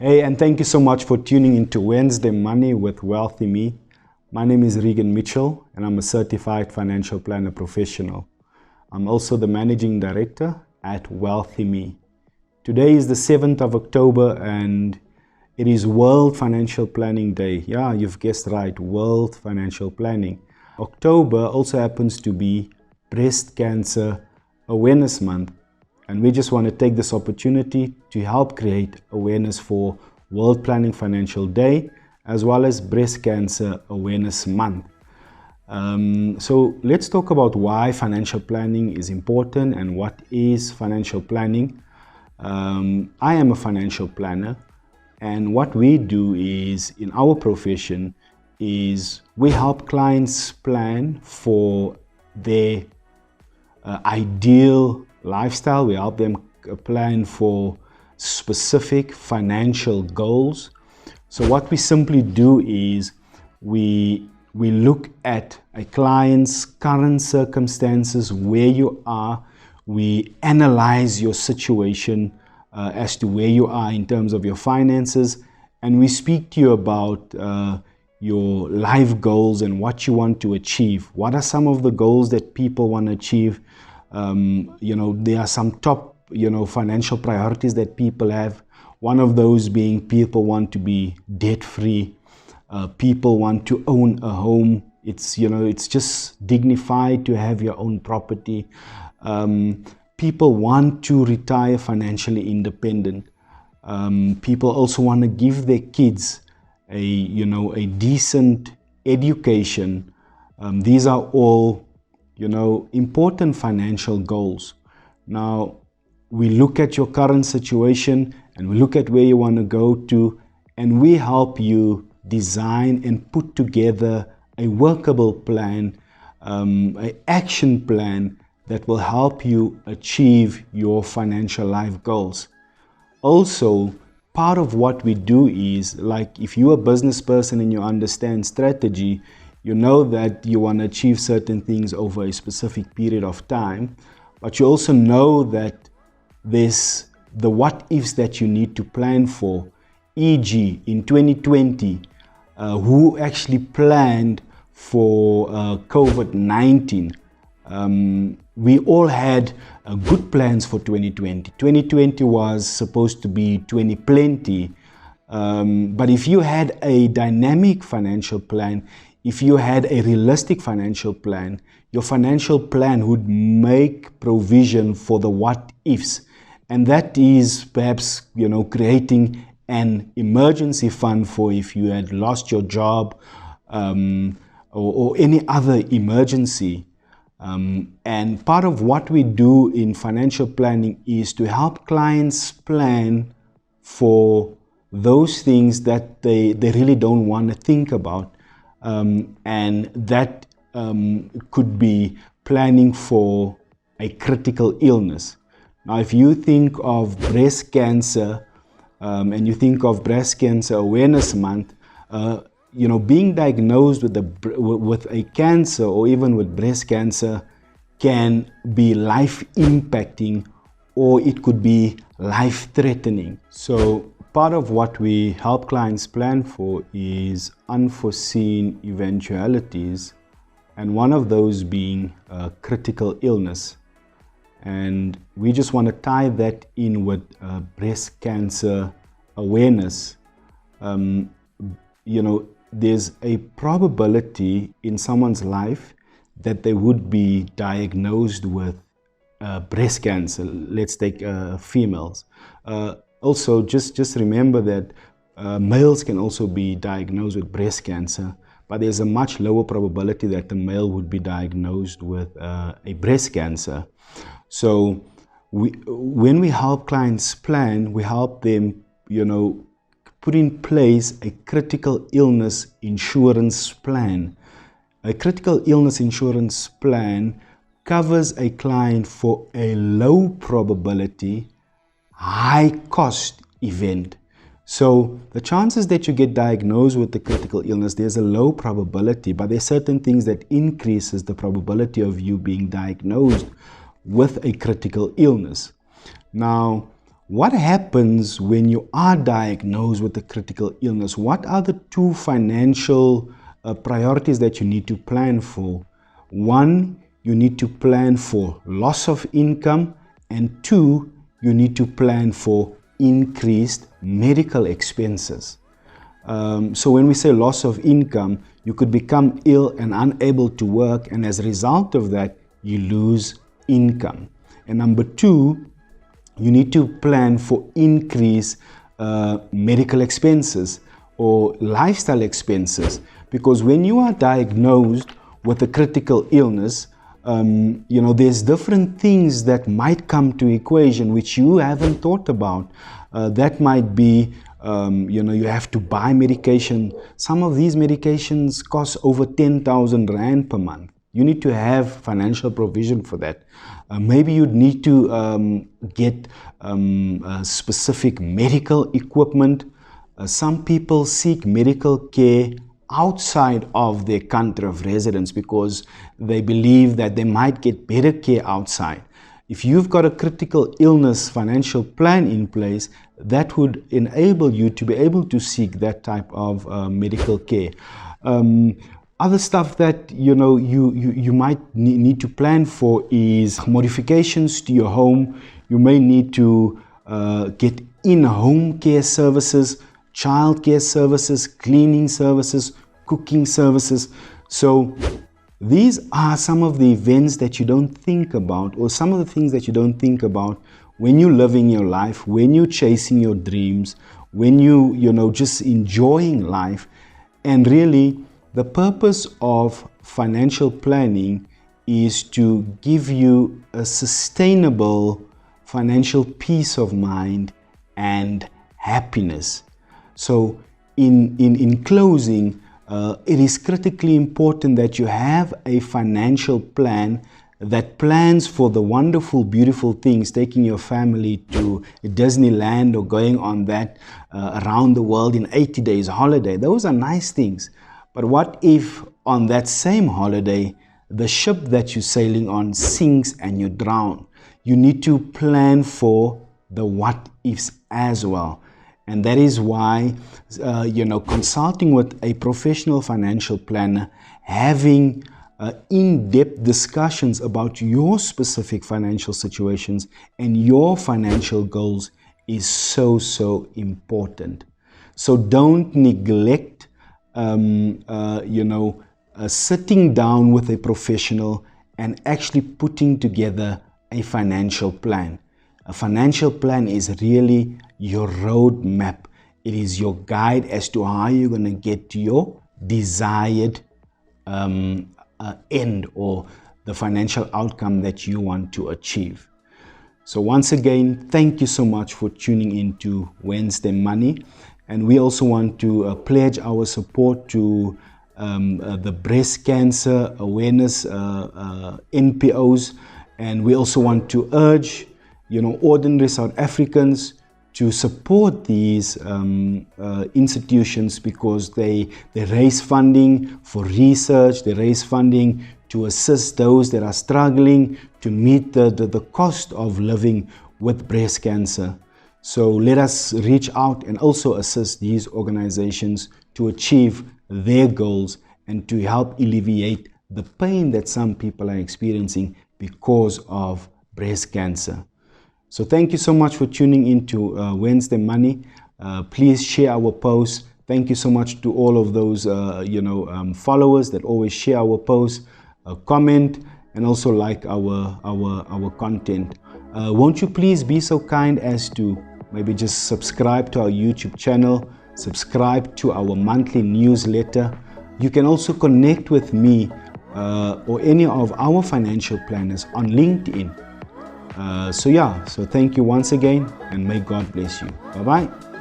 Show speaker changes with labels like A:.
A: Hey, and thank you so much for tuning into Wednesday Money with WealthyMe. My name is Regan Mitchell, and I'm a certified financial planner professional. I'm also the managing director at WealthyMe. Today is the 7th of October, and it is World Financial Planning Day. Yeah, you've guessed right, World Financial Planning. October also happens to be Breast Cancer Awareness Month. And we just want to take this opportunity to help create awareness for World Planning Financial Day, as well as Breast Cancer Awareness Month. So let's talk about why financial planning is important and what is financial planning. I am a financial planner, and what we do is, in our profession, is we help clients plan for their ideal lifestyle. We help them plan for specific financial goals. So what we simply do is we look at a client's current circumstances, where you are. We analyze your situation as to where you are in terms of your finances, and we speak to you about your life goals and what you want to achieve. What are some of the goals that people want to achieve? There are some top, financial priorities that people have. One of those being people want to be debt-free. People want to own a home. It's just dignified to have your own property. People want to retire financially independent. People also want to give their kids a decent education. These are all important financial goals. Now, we look at your current situation and we look at where you want to go to, and we help you design and put together a workable plan, an action plan that will help you achieve your financial life goals. Also, part of what we do is, like, if you're a business person and you understand strategy, you know that you want to achieve certain things over a specific period of time, but you also know that there's the what ifs that you need to plan for. E.g., in 2020, who actually planned for COVID-19? We all had good plans for 2020. 2020 was supposed to be 2020, but if you had a dynamic financial plan, if you had a realistic financial plan, your financial plan would make provision for the what ifs. And that is perhaps, creating an emergency fund for if you had lost your job or any other emergency. And part of what we do in financial planning is to help clients plan for those things that they really don't want to think about. And that could be planning for a critical illness. Now, if you think of breast cancer and you think of Breast Cancer Awareness Month, being diagnosed with a cancer or even with breast cancer can be life-impacting, or it could be life-threatening. So part of what we help clients plan for is unforeseen eventualities, and one of those being critical illness. And we just want to tie that in with breast cancer awareness. There's a probability in someone's life that they would be diagnosed with breast cancer. Let's take females. Also, just remember that males can also be diagnosed with breast cancer, but there's a much lower probability that the male would be diagnosed with a breast cancer. So when we help clients plan, we help them, put in place a critical illness insurance plan. A critical illness insurance plan covers a client for a low probability, high cost event. So the chances that you get diagnosed with the critical illness, there's a low probability, but there's certain things that increases the probability of you being diagnosed with a critical illness. Now, what happens when you are diagnosed with a critical illness? What are the two financial priorities that you need to plan for? One, you need to plan for loss of income, and two, you need to plan for increased medical expenses. So when we say loss of income, you could become ill and unable to work, and as a result of that, you lose income. And number two, you need to plan for increased medical expenses or lifestyle expenses, because when you are diagnosed with a critical illness, there's different things that might come to equation which you haven't thought about. That might be, you have to buy medication. Some of these medications cost over 10,000 Rand per month. You need to have financial provision for that. Maybe you'd need to get specific medical equipment. Some people seek medical care outside of their country of residence because they believe that they might get better care outside. If you've got a critical illness financial plan in place, that would enable you to be able to seek that type of medical care. Other stuff that you might need to plan for is modifications to your home. You may need to get in-home care services, child care services, cleaning services, cooking services. So these are some of the events that you don't think about, or some of the things that you don't think about when you're living your life, when you're chasing your dreams, when you just enjoying life. And really, the purpose of financial planning is to give you a sustainable financial peace of mind and happiness. So in closing, it is critically important that you have a financial plan that plans for the wonderful, beautiful things, taking your family to Disneyland or going on that around the world in 80 days holiday. Those are nice things. But what if on that same holiday, the ship that you're sailing on sinks and you drown? You need to plan for the what ifs as well. And that is why, consulting with a professional financial planner, having in-depth discussions about your specific financial situations and your financial goals is so important. So don't neglect sitting down with a professional and actually putting together a financial plan. A financial plan is really your roadmap. It is your guide as to how you're going to get to your desired end, or the financial outcome that you want to achieve. So once again, thank you so much for tuning into Wednesday Money. And we also want to pledge our support to the breast cancer awareness NPOs. And we also want to urge, ordinary South Africans to support these institutions, because they raise funding for research, they raise funding to assist those that are struggling to meet the cost of living with breast cancer. So let us reach out and also assist these organizations to achieve their goals and to help alleviate the pain that some people are experiencing because of breast cancer. So thank you so much for tuning into Wednesday Money. Please share our posts. Thank you so much to all of those followers that always share our posts, comment, and also like our content. Won't you please be so kind as to maybe just subscribe to our YouTube channel, subscribe to our monthly newsletter. You can also connect with me or any of our financial planners on LinkedIn. So thank you once again, and may God bless you. Bye-bye.